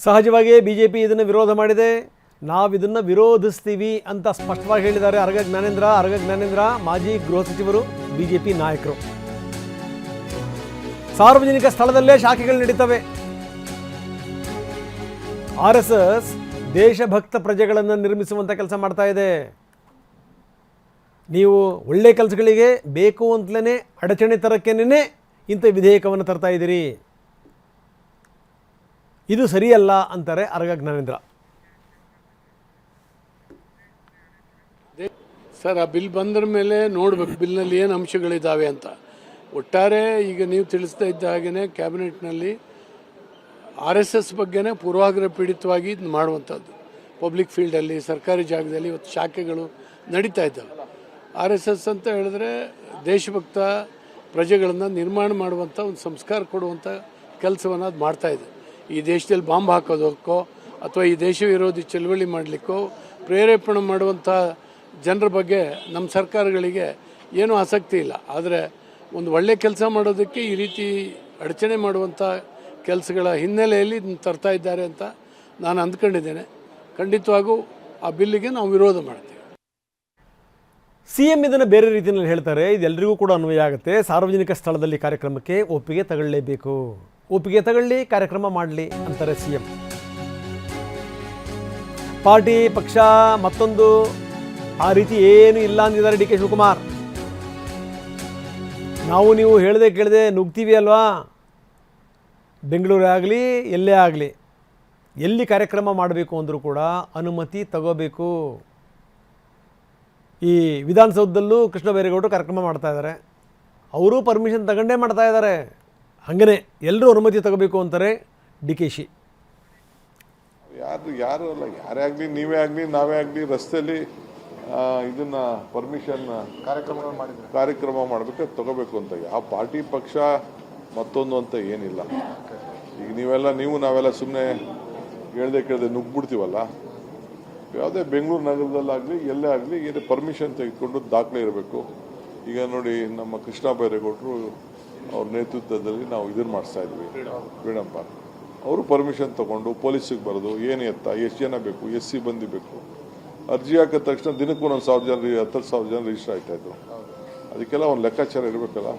ಸಹಜವಾಗಿಯೇ ಬಿಜೆಪಿ ಇದನ್ನು ವಿರೋಧ ಮಾಡಿದೆ. ನಾವು ಇದನ್ನು ವಿರೋಧಿಸ್ತೀವಿ ಅಂತ ಸ್ಪಷ್ಟವಾಗಿ ಹೇಳಿದ್ದಾರೆ ಅರಗ ಜ್ಞಾನೇಂದ್ರ ಮಾಜಿ ಗೃಹ ಸಚಿವರು, ಬಿಜೆಪಿ ನಾಯಕರು. ಸಾರ್ವಜನಿಕ ಸ್ಥಳದಲ್ಲೇ ಶಾಖೆಗಳು ನಡೀತವೆ. RSS ದೇಶಭಕ್ತ ಪ್ರಜೆಗಳನ್ನು ನಿರ್ಮಿಸುವಂಥ ಕೆಲಸ ಮಾಡ್ತಾ ಇದೆ. ನೀವು ಒಳ್ಳೆ ಕೆಲಸಗಳಿಗೆ ಬೇಕು ಅಂತಲೇ ಅಡಚಣೆ ತರಕ್ಕೇನೆ ಇಂಥ ವಿಧೇಯಕವನ್ನು ತರ್ತಾ ಇದ್ದೀರಿ. ಇದು ಸರಿಯಲ್ಲ ಅಂತಾರೆ ಅರಗ ಜ್ಞಾನೇಂದ್ರ. ಸರ್, ಆ ಬಿಲ್ ಬಂದ್ರ ಮೇಲೆ ನೋಡ್ಬೇಕು ಬಿಲ್ನಲ್ಲಿ ಏನು ಅಂಶಗಳಿದ್ದಾವೆ ಅಂತ. ಒಟ್ಟಾರೆ ಈಗ ನೀವು ತಿಳಿಸ್ತಾ ಇದ್ದ ಹಾಗೆಯೇ ಕ್ಯಾಬಿನೆಟ್ನಲ್ಲಿ RSS ಬಗ್ಗೆನೇ ಪೂರ್ವಾಗ್ರಹ ಪೀಡಿತವಾಗಿ ಇದು ಮಾಡುವಂಥದ್ದು. ಪಬ್ಲಿಕ್ ಫೀಲ್ಡಲ್ಲಿ, ಸರ್ಕಾರಿ ಜಾಗದಲ್ಲಿ ಇವತ್ತು ಶಾಖೆಗಳು ನಡೀತಾ ಇದ್ದಾವೆ. RSS ಅಂತ ಹೇಳಿದ್ರೆ ದೇಶಭಕ್ತ ಪ್ರಜೆಗಳನ್ನು ನಿರ್ಮಾಣ ಮಾಡುವಂಥ ಒಂದು ಸಂಸ್ಕಾರ ಕೊಡುವಂಥ ಕೆಲಸವನ್ನು ಅದು ಮಾಡ್ತಾಯಿದೆ. ಈ ದೇಶದಲ್ಲಿ ಬಾಂಬ್ ಹಾಕೋದಕ್ಕೋ ಅಥವಾ ಈ ದೇಶ ವಿರೋಧಿ ಚಳವಳಿ ಮಾಡಲಿಕ್ಕೋ ಪ್ರೇರೇಪಣೆ ಮಾಡುವಂಥ ಜನರ ಬಗ್ಗೆ ನಮ್ಮ ಸರ್ಕಾರಗಳಿಗೆ ಏನೂ ಆಸಕ್ತಿ ಇಲ್ಲ. ಆದರೆ ಒಂದು ಒಳ್ಳೆಯ ಕೆಲಸ ಮಾಡೋದಕ್ಕೆ ಈ ರೀತಿ ಅಡಚಣೆ ಮಾಡುವಂಥ ಕೆಲಸಗಳ ಹಿನ್ನೆಲೆಯಲ್ಲಿ ಇದನ್ನು ತರ್ತಾ ಇದ್ದಾರೆ ಅಂತ ನಾನು ಅಂದ್ಕೊಂಡಿದ್ದೇನೆ. ಖಂಡಿತವಾಗೂ ಆ ಬಿಲ್ಲಿಗೆ ನಾವು ವಿರೋಧ ಮಾಡ್ತೀವಿ. CM ಇದನ್ನು ಬೇರೆ ರೀತಿಯಲ್ಲಿ ಹೇಳ್ತಾರೆ. ಇದೆಲ್ಲರಿಗೂ ಕೂಡ ಅನ್ವಯ ಆಗುತ್ತೆ. ಸಾರ್ವಜನಿಕ ಸ್ಥಳದಲ್ಲಿ ಕಾರ್ಯಕ್ರಮಕ್ಕೆ ಒಪ್ಪಿಗೆ ತಗೊಳ್ಳಲೇಬೇಕು. ಒಪ್ಪಿಗೆ ತಗೊಳ್ಳಿ, ಕಾರ್ಯಕ್ರಮ ಮಾಡಲಿ ಅಂತಾರೆ CM. ಪಾರ್ಟಿ ಪಕ್ಷ ಮತ್ತೊಂದು ಆ ರೀತಿ ಏನು ಇಲ್ಲ ಅಂದಿದ್ದಾರೆ DK ಶಿವಕುಮಾರ್. ನಾವು ನೀವು ಹೇಳದೆ ಕೇಳದೆ ನುಗ್ತೀವಿ ಅಲ್ವಾ. ಬೆಂಗಳೂರೇ ಆಗಲಿ ಎಲ್ಲೇ ಆಗಲಿ ಎಲ್ಲಿ ಕಾರ್ಯಕ್ರಮ ಮಾಡಬೇಕು ಅಂದರೂ ಕೂಡ ಅನುಮತಿ ತಗೋಬೇಕು. ಈ ವಿಧಾನಸೌಧದಲ್ಲೂ ಕೃಷ್ಣ ಬೈರೇಗೌಡರು ಕಾರ್ಯಕ್ರಮ ಮಾಡ್ತಾ ಇದ್ದಾರೆ. ಅವರು ಪರ್ಮಿಷನ್ ತಗೊಂಡೇ ಮಾಡ್ತಾ ಇದ್ದಾರೆ. ಹಾಗೇ ಎಲ್ಲರೂ ಅನುಮತಿ ತಗೋಬೇಕು ಅಂತಾರೆ DKಶಿ. ಯಾರು ಅಲ್ಲ, ಯಾರೇ ಆಗಲಿ, ನೀವೇ ಆಗಲಿ, ನಾವೇ ಆಗಲಿ ರಸ್ತೆಯಲ್ಲಿ ಇದನ್ನು ಪರ್ಮಿಷನ್ ಕಾರ್ಯಕ್ರಮ ಮಾಡಬೇಕು ತಗೋಬೇಕು ಅಂತ. ಯಾವ ಪಾರ್ಟಿ ಪಕ್ಷ ಮತ್ತೊಂದು ಅಂತ ಏನಿಲ್ಲ. ಈಗ ನಾವೆಲ್ಲ ಸುಮ್ಮನೆ ಹೇಳ್ದೆ ಕೇಳದೆ ನುಗ್ಬಿಡ್ತೀವಲ್ಲ. ಯಾವುದೇ ಬೆಂಗಳೂರು ನಗರದಲ್ಲಾಗಲಿ ಎಲ್ಲೇ ಆಗಲಿ ಏನು ಪರ್ಮಿಷನ್ ತೆಗೆದುಕೊಂಡು ದಾಖಲೆ ಇರಬೇಕು. ಈಗ ನೋಡಿ, ನಮ್ಮ ಕೃಷ್ಣ ಬೈರೇಗೌಡರು ಅವ್ರ ನೇತೃತ್ವದಲ್ಲಿ ನಾವು ಇದನ್ನು ಮಾಡಿಸ್ತಾ ಇದ್ವಿ, ಫ್ರೀಡಮ್ ಪಾರ್ಕ್. ಅವರು ಪರ್ಮಿಷನ್ ತೊಗೊಂಡು ಪೊಲೀಸಿಗೆ ಬರೋದು, ಏನು ಎಷ್ಟು ಜನ ಬೇಕು, SC ಬಂದು ಬೇಕು. ಅರ್ಜಿ ಹಾಕಿದ ತಕ್ಷಣ ದಿನಕ್ಕೂ 1,000 ಜನ 10,000 ಜನ ರಿಜಿಸ್ಟರ್ ಆಗ್ತಾಯಿದ್ರು. ಅದಕ್ಕೆಲ್ಲ ಒಂದು ಲೆಕ್ಕಾಚಾರ ಇರಬೇಕಲ್ಲ.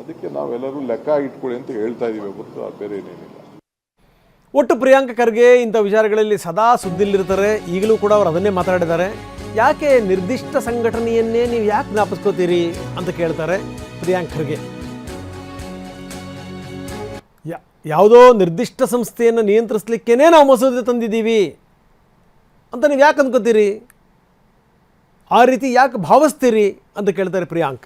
ಅದಕ್ಕೆ ನಾವೆಲ್ಲರೂ ಲೆಕ್ಕ ಇಟ್ಕೊಳ್ಳಿ ಅಂತ ಹೇಳ್ತಾ ಇದ್ದೀವಿ ಹೊರತು ಬೇರೆ ಏನೇನಿಲ್ಲ. ಒಟ್ಟು ಪ್ರಿಯಾಂಕ ಖರ್ಗೆ ಇಂಥ ವಿಚಾರಗಳಲ್ಲಿ ಸದಾ ಸುದ್ದಿಲಿರ್ತಾರೆ. ಈಗಲೂ ಕೂಡ ಅವರು ಅದನ್ನೇ ಮಾತಾಡಿದ್ದಾರೆ. ಯಾಕೆ ನಿರ್ದಿಷ್ಟ ಸಂಘಟನೆಯನ್ನೇ ನೀವು ಯಾಕೆ ಜ್ಞಾಪಿಸ್ಕೋತೀರಿ ಅಂತ ಕೇಳ್ತಾರೆ ಪ್ರಿಯಾಂಕ ಖರ್ಗೆ. ಯಾವುದೋ ನಿರ್ದಿಷ್ಟ ಸಂಸ್ಥೆಯನ್ನು ನಿಯಂತ್ರಿಸಲಿಕ್ಕೇ ನಾವು ಮಸೂದೆ ತಂದಿದ್ದೀವಿ ಅಂತ ನೀವು ಯಾಕೆ ಅಂದ್ಕೋತೀರಿ, ಆ ರೀತಿ ಯಾಕೆ ಭಾವಿಸ್ತೀರಿ ಅಂತ ಕೇಳ್ತಾರೆ ಪ್ರಿಯಾಂಕ್.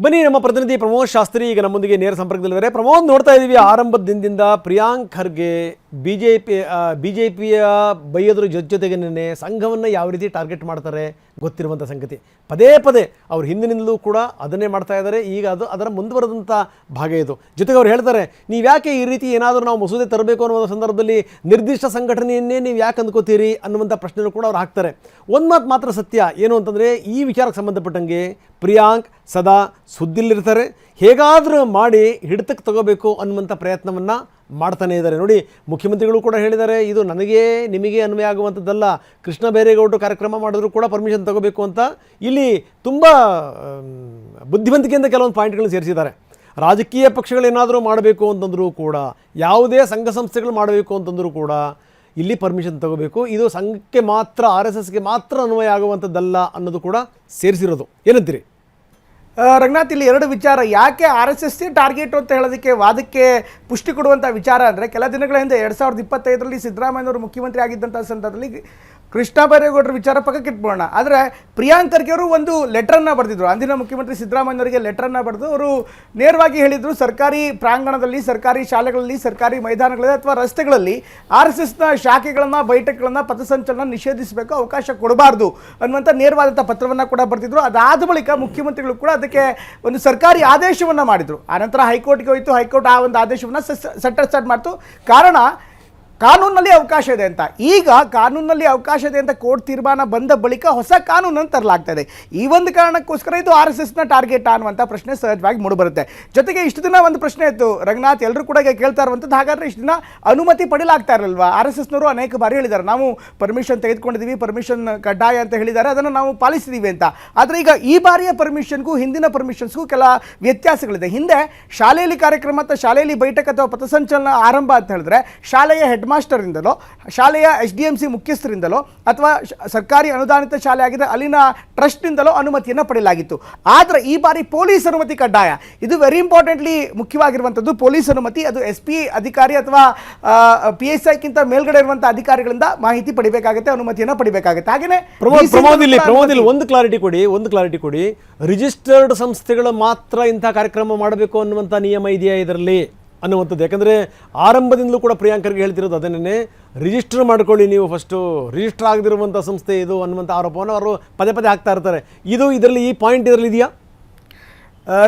ಬನ್ನಿ, ನಮ್ಮ ಪ್ರತಿನಿಧಿ ಪ್ರಮೋದ್ ಶಾಸ್ತ್ರಿ ಈಗ ನಮ್ಮೊಂದಿಗೆ ನೇರ ಸಂಪರ್ಕದಲ್ಲಿದ್ದಾರೆ. ಪ್ರಮೋದ್, ನೋಡ್ತಾ ಇದ್ದೀವಿ ಆರಂಭದ ದಿನದಿಂದ ಪ್ರಿಯಾಂಕ್ ಖರ್ಗೆ ಬಿಜೆಪಿಯ ಬೈಯೋದ್ರ ಜೊತೆಗೆ ಸಂಘವನ್ನು ಯಾವ ರೀತಿ ಟಾರ್ಗೆಟ್ ಮಾಡ್ತಾರೆ ಗೊತ್ತಿರುವಂಥ ಸಂಗತಿ. ಪದೇ ಅವ್ರು ಹಿಂದಿನಿಂದಲೂ ಕೂಡ ಅದನ್ನೇ ಮಾಡ್ತಾ ಇದ್ದಾರೆ. ಈಗ ಅದರ ಮುಂದುವರೆದಂಥ ಭಾಗ ಇದು. ಜೊತೆಗೆ ಅವ್ರು ಹೇಳ್ತಾರೆ, ನೀವು ಯಾಕೆ ಈ ರೀತಿ ಏನಾದರೂ ನಾವು ಮಸೂದೆ ತರಬೇಕು ಅನ್ನೋ ಸಂದರ್ಭದಲ್ಲಿ ನಿರ್ದಿಷ್ಟ ಸಂಘಟನೆಯನ್ನೇ ನೀವು ಯಾಕೆ ಅಂದ್ಕೋತೀರಿ ಅನ್ನುವಂಥ ಪ್ರಶ್ನೆನೂ ಕೂಡ ಅವ್ರು ಹಾಕ್ತಾರೆ. ಒಂದು ಮಾತು ಮಾತ್ರ ಸತ್ಯ ಏನು ಅಂತಂದರೆ, ಈ ವಿಚಾರಕ್ಕೆ ಸಂಬಂಧಪಟ್ಟಂಗೆ ಪ್ರಿಯಾಂಕ್ ಸದಾ ಸುದ್ದಿಲಿರ್ತಾರೆ. ಹೇಗಾದರೂ ಮಾಡಿ ಹಿಡಿತಕ್ಕೆ ತಗೋಬೇಕು ಅನ್ನುವಂಥ ಪ್ರಯತ್ನವನ್ನು ಮಾಡ್ತಾನೇ ಇದ್ದಾರೆ. ನೋಡಿ, ಮುಖ್ಯಮಂತ್ರಿಗಳು ಕೂಡ ಹೇಳಿದ್ದಾರೆ, ಇದು ನನಗೆ ನಿಮಗೆ ಅನ್ವಯ ಆಗುವಂಥದ್ದಲ್ಲ. ಕೃಷ್ಣ ಬೈರೇಗೌಡರು ಕಾರ್ಯಕ್ರಮ ಮಾಡಿದ್ರು ಕೂಡ ಪರ್ಮಿಷನ್ ತಗೋಬೇಕು ಅಂತ ಇಲ್ಲಿ ತುಂಬ ಬುದ್ಧಿವಂತಿಕೆಯಿಂದ ಕೆಲವೊಂದು ಪಾಯಿಂಟ್ಗಳನ್ನು ಸೇರಿಸಿದ್ದಾರೆ. ರಾಜಕೀಯ ಪಕ್ಷಗಳೇನಾದರೂ ಮಾಡಬೇಕು ಅಂತಂದರೂ ಕೂಡ, ಯಾವುದೇ ಸಂಘ ಸಂಸ್ಥೆಗಳು ಮಾಡಬೇಕು ಅಂತಂದರೂ ಕೂಡ ಇಲ್ಲಿ ಪರ್ಮಿಷನ್ ತಗೋಬೇಕು. ಇದು ಸಂಘಕ್ಕೆ ಮಾತ್ರ, RSSಗೆ ಮಾತ್ರ ಅನ್ವಯ ಆಗುವಂಥದ್ದಲ್ಲ ಅನ್ನೋದು ಕೂಡ ಸೇರಿಸಿರೋದು. ಏನಂತೀರಿ ರಂಗನಾಥ್? ಇಲ್ಲಿ ಎರಡು ವಿಚಾರ. ಯಾಕೆ RSS ಟಾರ್ಗೆಟ್ ಅಂತ ಹೇಳೋದಕ್ಕೆ ವಾದಕ್ಕೆ ಪುಷ್ಟಿ ಕೊಡುವಂಥ ವಿಚಾರ ಅಂದರೆ, ಕೆಲ ದಿನಗಳ ಹಿಂದೆ 2025ರಲ್ಲಿ ಸಿದ್ದರಾಮಯ್ಯನವರು ಮುಖ್ಯಮಂತ್ರಿ ಆಗಿದ್ದಂಥ ಸಂದರ್ಭದಲ್ಲಿ ಕೃಷ್ಣ ಬೈರೇಗೌಡರ ವಿಚಾರ ಪಕ್ಕಕ್ಕೆ ಇಟ್ಬೋಣ. ಆದರೆ ಪ್ರಿಯಾಂಕ್ ಖರ್ಗೆ ಅವರು ಒಂದು ಲೆಟ್ರನ್ನು ಬರೆದಿದ್ರು. ಅಂದಿನ ಮುಖ್ಯಮಂತ್ರಿ ಸಿದ್ದರಾಮಯ್ಯನವರಿಗೆ ಲೆಟ್ರನ್ನು ಬರೆದು ಅವರು ನೇರವಾಗಿ ಹೇಳಿದರು, ಸರ್ಕಾರಿ ಪ್ರಾಂಗಣದಲ್ಲಿ, ಸರ್ಕಾರಿ ಶಾಲೆಗಳಲ್ಲಿ, ಸರ್ಕಾರಿ ಮೈದಾನಗಳಲ್ಲಿ ಅಥವಾ ರಸ್ತೆಗಳಲ್ಲಿ RSSನ ಶಾಖೆಗಳನ್ನು, ಬೈಠಕ್ಗಳನ್ನು, ಪಥಸಂಚಲನ ನಿಷೇಧಿಸಬೇಕು, ಅವಕಾಶ ಕೊಡಬಾರ್ದು ಅನ್ನುವಂಥ ನೇರವಾದಂಥ ಪತ್ರವನ್ನು ಕೂಡ ಬರೆದಿದ್ರು. ಅದಾದ ಬಳಿಕ ಮುಖ್ಯಮಂತ್ರಿಗಳು ಕೂಡ ಅದಕ್ಕೆ ಒಂದು ಸರ್ಕಾರಿ ಆದೇಶವನ್ನು ಮಾಡಿದರು. ಆನಂತರ ಹೈಕೋರ್ಟ್ಗೆ ಹೋಯಿತು. ಹೈಕೋರ್ಟ್ ಆ ಒಂದು ಆದೇಶವನ್ನು ಸೆಟ್ ಅಸೈಡ್ ಮಾಡ್ತು. ಕಾರಣ, ಕಾನೂನಲ್ಲಿ ಅವಕಾಶ ಇದೆ ಅಂತ. ಈಗ ಕಾನೂನಲ್ಲಿ ಅವಕಾಶ ಇದೆ ಅಂತ ಕೋರ್ಟ್ ತೀರ್ಮಾನ ಬಂದ ಬಳಿಕ ಹೊಸ ಕಾನೂನನ್ನು ತರಲಾಗ್ತಾ ಇದೆ. ಈ ಒಂದು ಕಾರಣಕ್ಕೋಸ್ಕರ ಇದು RSSನ ಟಾರ್ಗೆಟ್ ಅನ್ನುವಂಥ ಪ್ರಶ್ನೆ ಸಹಜವಾಗಿ ಮೂಡಿಬರುತ್ತೆ. ಜೊತೆಗೆ ಇಷ್ಟು ದಿನ ಒಂದು ಪ್ರಶ್ನೆ ಇತ್ತು ರಂಗನಾಥ್, ಎಲ್ಲರೂ ಕೂಡ ಈಗ ಕೇಳ್ತಾ ಇರುವಂಥದ್ದು, ಹಾಗಾದ್ರೆ ಇಷ್ಟು ದಿನ ಅನುಮತಿ ಪಡೆಯಲಾಗ್ತಾ ಇರಲ್ವಾ? RSSನವರು ಅನೇಕ ಬಾರಿ ಹೇಳಿದ್ದಾರೆ, ನಾವು ಪರ್ಮಿಷನ್ ತೆಗೆದುಕೊಂಡಿದ್ದೀವಿ, ಪರ್ಮಿಷನ್ ಕಡ್ಡಾಯ ಅಂತ ಹೇಳಿದ್ದಾರೆ, ಅದನ್ನು ನಾವು ಪಾಲಿಸಿದ್ದೀವಿ ಅಂತ. ಆದರೆ ಈಗ ಈ ಬಾರಿಯ ಪರ್ಮಿಷನ್ಗೂ ಹಿಂದಿನ ಪರ್ಮಿಷನ್ಸ್ಗೂ ಕೆಲ ವ್ಯತ್ಯಾಸಗಳಿದೆ. ಹಿಂದೆ ಶಾಲೆಯಲ್ಲಿ ಕಾರ್ಯಕ್ರಮ ಅಥವಾ ಶಾಲೆಯಲ್ಲಿ ಬೈಠಕ್ ಅಥವಾ ಪಥಸಂಚಲನ ಆರಂಭ ಅಂತ ಹೇಳಿದ್ರೆ ಶಾಲೆಯ ಹೆಡ್ ಮಾಸ್ಟರಿಂದಲೋ, ಶಾಲೆಯ SDMC ಮುಖ್ಯಸ್ಥರಿಂದಲೋ, ಅಥವಾ ಸರ್ಕಾರಿ ಅನುದಾನಿತ ಶಾಲೆ ಆಗಿದೆ ಅಲ್ಲಿನ ಟ್ರಸ್ಟ್ನಿಂದಲೋ ಅನುಮತಿಯನ್ನು ಪಡೆಯಲಾಗಿತ್ತು. ಆದರೆ ಈ ಬಾರಿ ಪೊಲೀಸ್ ಅನುಮತಿ ಕಡ್ಡಾಯ. ಇದು ವೆರಿ ಇಂಪಾರ್ಟೆಂಟ್ಲಿ ಮುಖ್ಯವಾಗಿರುವಂಥದ್ದು. ಪೊಲೀಸ್ ಅನುಮತಿ ಅದು SP ಅಧಿಕಾರಿ ಅಥವಾ PSIಕ್ಕಿಂತ ಮೇಲ್ಗಡೆ ಇರುವಂಥ ಅಧಿಕಾರಿಗಳಿಂದ ಮಾಹಿತಿ ಪಡಿಬೇಕಾಗುತ್ತೆ, ಅನುಮತಿಯನ್ನು ಪಡಿಬೇಕಾಗುತ್ತೆ. ಹಾಗೆಯೇ ಪ್ರಮೋದ್ ಒಂದು ಕ್ಲಾರಿಟಿ ಕೊಡಿ. ರಿಜಿಸ್ಟರ್ಡ್ ಸಂಸ್ಥೆಗಳು ಮಾತ್ರ ಇಂಥ ಕಾರ್ಯಕ್ರಮ ಮಾಡಬೇಕು ಅನ್ನುವಂಥ ನಿಯಮ ಇದೆಯಾ ಇದರಲ್ಲಿ ಅನ್ನುವಂಥದ್ದು? ಯಾಕಂದರೆ ಆರಂಭದಿಂದಲೂ ಕೂಡ ಪ್ರಿಯಾಂಕರ್ಗೆ ಹೇಳ್ತಿರೋದು ಅದನ್ನೇ, ರಿಜಿಸ್ಟರ್ ಮಾಡ್ಕೊಳ್ಳಿ ನೀವು ಫಸ್ಟು, ರಿಜಿಸ್ಟರ್ ಆಗದಿರುವಂಥ ಸಂಸ್ಥೆ ಇದು ಅನ್ನುವಂಥ ಆರೋಪವನ್ನು ಅವರು ಪದೇ ಪದೇ ಹಾಕ್ತಾ ಇರ್ತಾರೆ. ಇದರಲ್ಲಿ ಈ ಪಾಯಿಂಟ್ ಇದರಲ್ಲಿ ಇದೆಯಾ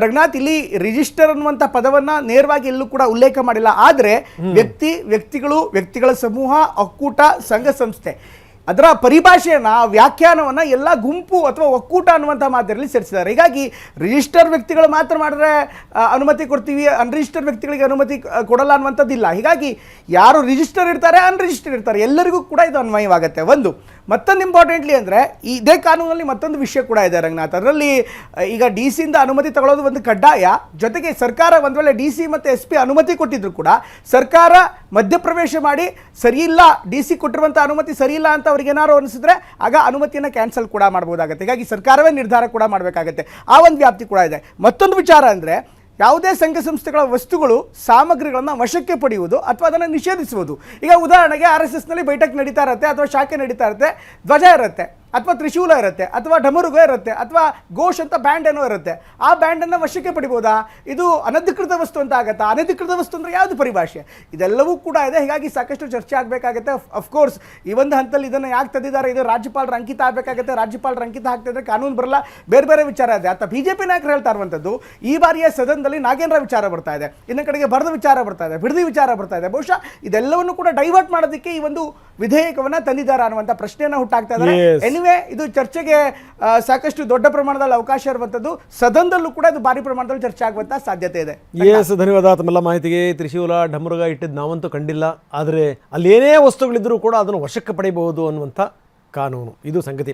ರಂಗನಾಥ್? ಇಲ್ಲಿ ರಿಜಿಸ್ಟರ್ ಅನ್ನುವಂಥ ಪದವನ್ನು ನೇರವಾಗಿ ಎಲ್ಲೂ ಕೂಡ ಉಲ್ಲೇಖ ಮಾಡಿಲ್ಲ. ಆದರೆ ವ್ಯಕ್ತಿಗಳ ಸಮೂಹ, ಒಕ್ಕೂಟ, ಸಂಘ ಸಂಸ್ಥೆ ಅದರ ಪರಿಭಾಷೆಯನ್ನು, ವ್ಯಾಖ್ಯಾನವನ್ನು ಎಲ್ಲ ಗುಂಪು ಅಥವಾ ಒಕ್ಕೂಟ ಅನ್ನುವಂಥ ಮಾದರಿಯಲ್ಲಿ ಸೇರಿಸಿದ್ದಾರೆ. ಹೀಗಾಗಿ ರಿಜಿಸ್ಟರ್ ವ್ಯಕ್ತಿಗಳು ಮಾತ್ರ ಮಾಡಿದ್ರೆ ಅನುಮತಿ ಕೊಡ್ತೀವಿ, ಅನ್ರಿಜಿಸ್ಟರ್ ವ್ಯಕ್ತಿಗಳಿಗೆ ಅನುಮತಿ ಕೊಡಲ್ಲ ಅನ್ನುವಂಥದ್ದಿಲ್ಲ. ಹೀಗಾಗಿ ಯಾರು ರಿಜಿಸ್ಟರ್ ಇರ್ತಾರೆ, ಅನ್ರಿಜಿಸ್ಟರ್ ಇರ್ತಾರೆ, ಎಲ್ಲರಿಗೂ ಕೂಡ ಇದು ಅನ್ವಯವಾಗುತ್ತೆ. ಮತ್ತೊಂದು ಇಂಪಾರ್ಟೆಂಟ್ಲಿ ಅಂದರೆ ಇದೇ ಕಾನೂನಲ್ಲಿ ಮತ್ತೊಂದು ವಿಷಯ ಕೂಡ ಇದೆ ರಂಗನಾಥ್. ಅದರಲ್ಲಿ ಈಗ DC ಅನುಮತಿ ತಗೊಳ್ಳೋದು ಒಂದು ಕಡ್ಡಾಯ. ಜೊತೆಗೆ ಸರ್ಕಾರ ಒಂದು ವೇಳೆ DC ಮತ್ತು SP ಅನುಮತಿ ಕೊಟ್ಟಿದ್ರು ಕೂಡ ಸರ್ಕಾರ ಮಧ್ಯಪ್ರವೇಶ ಮಾಡಿ ಸರಿಯಿಲ್ಲ, DC ಕೊಟ್ಟಿರುವಂಥ ಅನುಮತಿ ಸರಿಯಿಲ್ಲ ಅಂತ ಅವ್ರಿಗೆ ಏನಾದ್ರು ಅನಿಸಿದ್ರೆ ಆಗ ಅನುಮತಿಯನ್ನು ಕ್ಯಾನ್ಸಲ್ ಕೂಡ ಮಾಡ್ಬೋದಾಗುತ್ತೆ. ಹೀಗಾಗಿ ಸರ್ಕಾರವೇ ನಿರ್ಧಾರ ಕೂಡ ಮಾಡಬೇಕಾಗತ್ತೆ. ಆ ಒಂದು ವ್ಯಾಪ್ತಿ ಕೂಡ ಇದೆ. ಮತ್ತೊಂದು ವಿಚಾರ ಅಂದರೆ ಯಾವುದೇ ಸಂಘ ಸಂಸ್ಥೆಗಳ ವಸ್ತುಗಳು, ಸಾಮಗ್ರಿಗಳನ್ನು ವಶಕ್ಕೆ ಪಡೆಯುವುದು ಅಥವಾ ಅದನ್ನು ನಿಷೇಧಿಸುವುದು. ಈಗ ಉದಾಹರಣೆಗೆ RSSನಲ್ಲಿ ಬೈಠಕ್ ನಡೀತಾ ಇರುತ್ತೆ, ಅಥವಾ ಶಾಖೆ ನಡೀತಾ ಇರುತ್ತೆ, ಧ್ವಜ ಇರುತ್ತೆ, ಅಥವಾ ತ್ರಿಶೂಲ ಇರುತ್ತೆ, ಅಥವಾ ಡಮರುಗ ಇರುತ್ತೆ, ಅಥವಾ ಘೋಷ್ ಅಂತ ಬ್ಯಾಂಡ್ ಏನೋ ಇರುತ್ತೆ. ಆ ಬ್ಯಾಂಡನ್ನು ವಶಕ್ಕೆ ಪಡಿಬೋದಾ? ಇದು ಅನಧಿಕೃತ ವಸ್ತು ಅಂತ ಆಗುತ್ತಾ? ಅನಧಿಕೃತ ವಸ್ತು ಅಂದರೆ ಯಾವುದು ಪರಿಭಾಷೆ? ಇದೆಲ್ಲವೂ ಕೂಡ ಇದೆ. ಹೀಗಾಗಿ ಸಾಕಷ್ಟು ಚರ್ಚೆ ಆಗಬೇಕಾಗುತ್ತೆ. ಅಫ್ಕೋರ್ಸ್ ಈ ಒಂದು ಹಂತದಲ್ಲಿ ಇದನ್ನು ಯಾಕೆ ತಂದಿದ್ದಾರೆ, ಇದು ರಾಜ್ಯಪಾಲರ ಅಂಕಿತ ಆಗಬೇಕಾಗುತ್ತೆ. ರಾಜ್ಯಪಾಲರ ಅಂಕಿತ ಹಾಕ್ತಿದ್ರೆ ಕಾನೂನು ಬರಲ್ಲ, ಬೇರೆ ವಿಚಾರ ಇದೆ. ಅಥವಾ BJP ನಾಯಕರು ಹೇಳ್ತಾ ಇರುವಂಥದ್ದು, ಈ ಬಾರಿಯ ಸದನದಲ್ಲಿ ನಾಗೇಂದ್ರ ವಿಚಾರ ಬರ್ತಾ ಇದೆ, ಇನ್ನ ಕಡೆಗೆ ಬರದ ವಿಚಾರ ಬರ್ತಾ ಇದೆ, ಬಿಡದಿ ವಿಚಾರ ಬರ್ತಾ ಇದೆ. ಬಹುಶಃ ಇದೆಲ್ಲವನ್ನು ಕೂಡ ಡೈವರ್ಟ್ ಮಾಡೋದಕ್ಕೆ ಈ ಒಂದು ವಿಧೇಯಕವನ್ನು ತಂದಿದ್ದಾರೆ ಅನ್ನುವಂಥ ಪ್ರಶ್ನೆಯನ್ನು ಹುಟ್ಟಾಗ್ತಾ ಇದ್ದಾರೆ. ಇದು ಚರ್ಚೆಗೆ ಸಾಕಷ್ಟು ದೊಡ್ಡ ಪ್ರಮಾಣದಲ್ಲಿ ಅವಕಾಶ ಇರುವಂಥದ್ದು. ಸದನದಲ್ಲೂ ಕೂಡ ಇದು ಭಾರಿ ಪ್ರಮಾಣದಲ್ಲಿ ಚರ್ಚೆ ಆಗುವಂಥ ಸಾಧ್ಯತೆ ಇದೆ. ಧನ್ಯವಾದ ತಮ್ಮೆಲ್ಲ ಮಾಹಿತಿಗೆ. ತ್ರಿಶೂಲ, ಡಮರುಗ ಇಟ್ಟಿದ್ದು ನಾವಂತೂ ಕಂಡಿಲ್ಲ, ಆದರೆ ಅಲ್ಲಿ ಏನೇ ವಸ್ತುಗಳಿದ್ರೂ ಕೂಡ ಅದನ್ನು ವಶಕ್ಕೆ ಪಡೆಯಬಹುದು ಅನ್ನುವಂಥ ಕಾನೂನು ಇದು ಸಂಗತಿ.